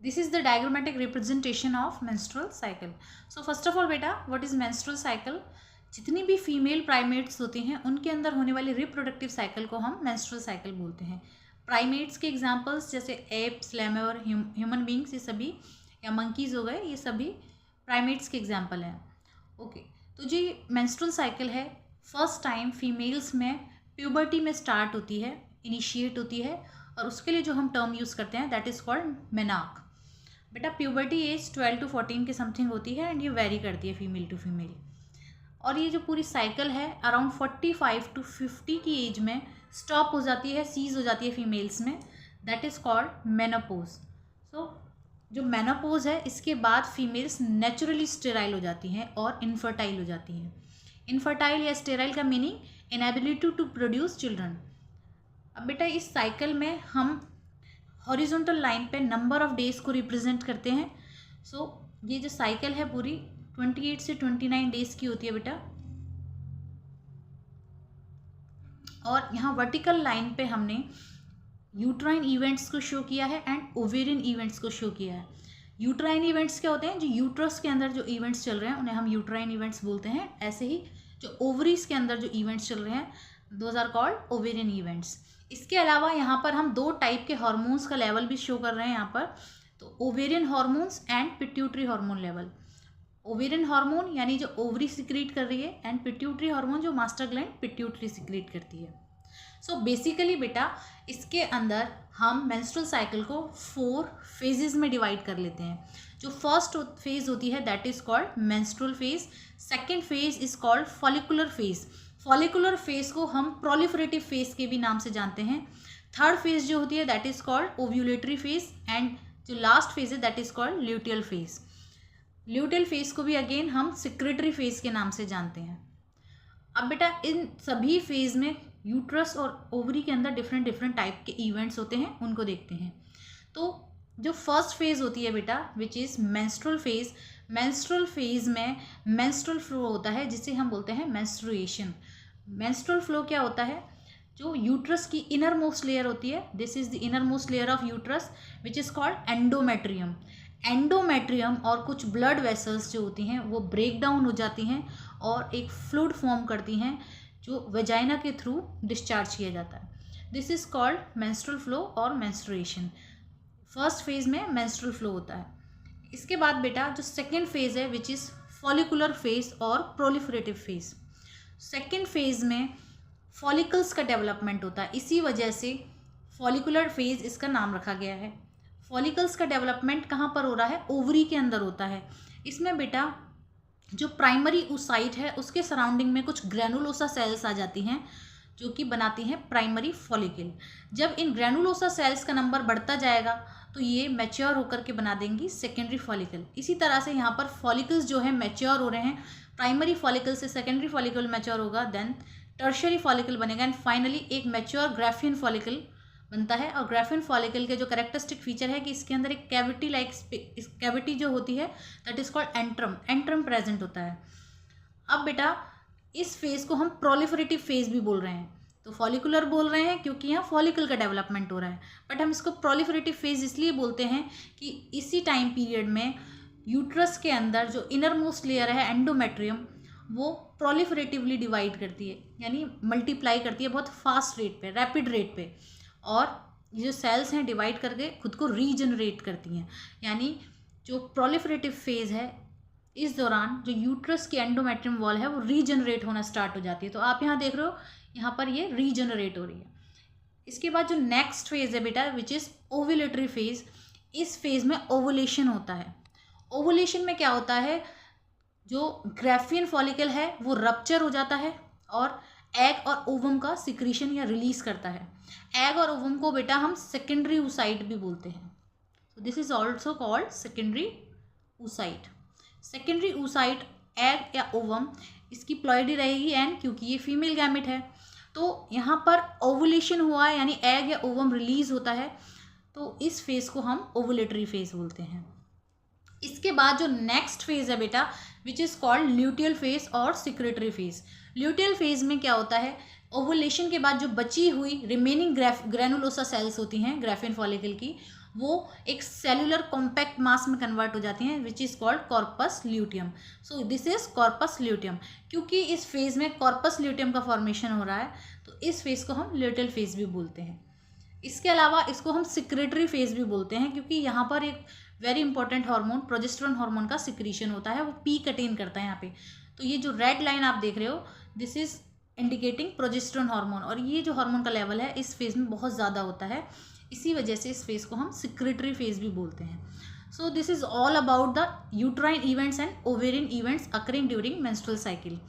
This is the diagrammatic representation of menstrual cycle. So first of all बेटा, what is menstrual cycle? जितनी भी female primates होती हैं उनके अंदर होने वाली रिप्रोडक्टिव साइकिल को हम मेंस्ट्रुअल साइकिल बोलते हैं। प्राइमेट्स के एग्जांपल्स जैसे एप्स, लेमर, ह्यूमन बींग्स, ये सभी, या मंकीज हो गए, ये सभी प्राइमेट्स के एग्जाम्पल हैं। ओके, तो जी मेंस्ट्रुअल साइकिल है, फर्स्ट टाइम फीमेल्स में प्यूबर्टी में स्टार्ट होती है, इनिशिएट होती है, और उसके लिए जो हम टर्म यूज़ करते हैं दैट इज़ कॉल्ड मेनार्क। बेटा प्यूबर्टी एज 12 to 14 के समथिंग होती है एंड ये वेरी करती है फीमेल टू फीमेल। और ये जो पूरी साइकिल है अराउंड 45 to 50 की एज में स्टॉप हो जाती है, सीज हो जाती है फीमेल्स में, दैट इज़ कॉल्ड मेनोपोज। सो जो मेनोपोज है इसके बाद फीमेल्स नेचुरली स्टेराइल हो जाती हैं और इनफर्टाइल हो जाती हैं। इनफर्टाइल या स्टेराइल का meaning inability to produce children. अब बेटा इस साइकिल में हम हॉरिजॉन्टल लाइन पे नंबर ऑफ डेज को रिप्रेजेंट करते हैं। सो ये जो साइकिल है पूरी 28 से 29 डेज की होती है बेटा, और यहाँ वर्टिकल लाइन पे हमने यूट्राइन इवेंट्स को शो किया है एंड ओवेरियन इवेंट्स को शो किया है। यूट्राइन इवेंट्स क्या होते हैं? जो यूट्रस के अंदर जो इवेंट्स चल रहे हैं उन्हें हम यूट्राइन इवेंट्स बोलते हैं। ऐसे ही जो ओवरीज के अंदर जो इवेंट्स चल रहे हैं those are called ovarian events. इसके अलावा यहाँ पर हम दो टाइप के हार्मोन्स का लेवल भी शो कर रहे हैं यहाँ पर, तो ovarian hormones and pituitary hormone level. Ovarian hormone यानी जो ओवरी सिक्रीट कर रही है, एंड पिट्यूटरी हार्मोन जो मास्टर ग्लैंड पिट्यूटरी सिक्रीट करती है। सो बेसिकली बेटा इसके अंदर हम मेंस्ट्रुअल साइकिल को 4 फेजेस में डिवाइड कर लेते हैं। जो फर्स्ट फेज होती है that is called menstrual phase, second phase is called follicular phase, follicular phase को हम प्रोलिफरेटिव फेज के भी नाम से जानते हैं। थर्ड फेज जो होती है that is called ovulatory phase, and जो लास्ट फेज है that is called luteal phase. Luteal phase को भी अगेन हम सिक्रेटरी फेज के नाम से जानते हैं। अब बेटा इन सभी फेज में यूट्रस और ओवरी के अंदर डिफरेंट डिफरेंट टाइप के इवेंट्स होते हैं, उनको देखते हैं। तो जो फर्स्ट फेज होती है बेटा which is menstrual phase, menstrual phase में मेंस्ट्रुअल फ्लो होता है जिसे हम बोलते हैं मेंस्ट्रुएशन। मेंस्ट्रुअल फ्लो क्या होता है? जो यूट्रस की इनर मोस्ट लेयर होती है, this is the inner most layer of uterus which is called endometrium. Endometrium और कुछ ब्लड वेसल्स जो होती हैं वो ब्रेक डाउन हो जाती हैं और एक फ्लूइड फॉर्म करती हैं जो वेजाइना के थ्रू डिस्चार्ज किया जाता है। This is called menstrual flow और मेंस्ट्रुएशन। फर्स्ट फेज में मेंस्ट्रुअल फ्लो होता है। इसके बाद बेटा जो सेकेंड फेज है विच इज़ फॉलिकुलर फेज और प्रोलिफरेटिव फेज। सेकेंड फेज में फॉलिकल्स का डेवलपमेंट होता है, इसी वजह से फॉलिकुलर फेज इसका नाम रखा गया है। फॉलिकल्स का डेवलपमेंट कहाँ पर हो रहा है? ओवरी के अंदर होता है। इसमें बेटा जो प्राइमरी oocyte है उसके सराउंडिंग में कुछ ग्रेनुलोसा सेल्स आ जाती हैं जो कि बनाती हैं प्राइमरी फॉलिकल। जब इन ग्रेनुलोसा सेल्स का नंबर बढ़ता जाएगा तो ये मैच्योर होकर के बना देंगी सेकेंडरी फॉलिकल। इसी तरह से यहाँ पर फॉलिकल्स जो है मैच्योर हो रहे हैं, प्राइमरी फॉलिकल से सेकेंडरी फॉलिकल मैच्योर होगा, देन टर्शियरी फॉलिकल बनेगा, एंड फाइनली एक मैच्योर ग्राफियन फॉलिकल बनता है। और ग्राफियन फॉलिकल के जो कैरेक्टरिस्टिक फीचर है कि इसके अंदर एक कैविटी लाइक कैविटी जो होती है that is called antrum, antrum present होता है। अब बेटा इस फेज को हम प्रोलिफरेटिव फेज भी बोल रहे हैं। तो फॉलिकुलर बोल रहे हैं क्योंकि यहाँ फॉलिकल का डेवलपमेंट हो रहा है, बट हम इसको प्रोलिफरेटिव फेज इसलिए बोलते हैं कि इसी टाइम पीरियड में यूट्रस के अंदर जो इनर मोस्ट लेयर है एंडोमेट्रियम वो प्रोलिफरेटिवली डिवाइड करती है, यानी मल्टीप्लाई करती है बहुत फास्ट रेट पे, रैपिड रेट पे, और ये जो सेल्स हैं डिवाइड करके खुद को रीजनरेट करती हैं। यानी जो प्रोलिफरेटिव फेज है इस दौरान जो यूट्रस की एंडोमेट्रियम वॉल है वो रीजनरेट होना स्टार्ट हो जाती है। तो आप यहाँ देख रहे हो यहाँ पर ये रीजनरेट हो रही है। इसके बाद जो नेक्स्ट फेज है बेटा विच इज़ ओव्यूलेटरी फेज, इस फेज में ओवुलेशन होता है। ओवुलेशन में क्या होता है? जो ग्राफियन फॉलिकल है वो रप्चर हो जाता है और एग और ओवम का सिक्रीशन या रिलीज करता है। एग और ओवम को बेटा हम सेकेंडरी oocyte भी बोलते हैं। So this is also called secondary oocyte। Secondary oocyte egg या ओवम इसकी प्लॉइडी रहेगी एंड क्योंकि ये फीमेल गैमेट है तो यहाँ पर ओवुलेशन हुआ है यानी एग या ओवम रिलीज होता है, तो इस फेज को हम ओवुलेटरी फेज बोलते हैं। इसके बाद जो नेक्स्ट फेज है बेटा which is called luteal phase और सिक्रेटरी फेज। ल्यूटियल फेज में क्या होता है ओवुलेशन के बाद जो बची हुई रिमेनिंग ग्रेनुलोसा सेल्स होती हैं ग्राफियन फॉलिकल की, वो एक सेलुलर कॉम्पैक्ट मास में कन्वर्ट हो जाती हैं, which is called corpus luteum. So this is corpus luteum. क्योंकि इस फेज में कॉर्पस ल्यूटियम का फॉर्मेशन हो रहा है, तो इस फेज को हम ल्यूटियल फेज भी बोलते हैं। इसके अलावा इसको हम सिक्रेटरी फेज भी बोलते हैं, क्योंकि यहाँ पर एक very important hormone progesterone hormone का सिक्रीशन होता है, वो पीक अटेन करता है यहाँ पे। तो ये जो रेड लाइन आप देख रहे हो, this is indicating progesterone hormone, और ये जो हार्मोन का लेवल है इस फेज में बहुत ज़्यादा होता है, इसी वजह से इस फेज को हम सिक्रेटरी फेज भी बोलते हैं। So this is all about the uterine events and ovarian events occurring during menstrual cycle.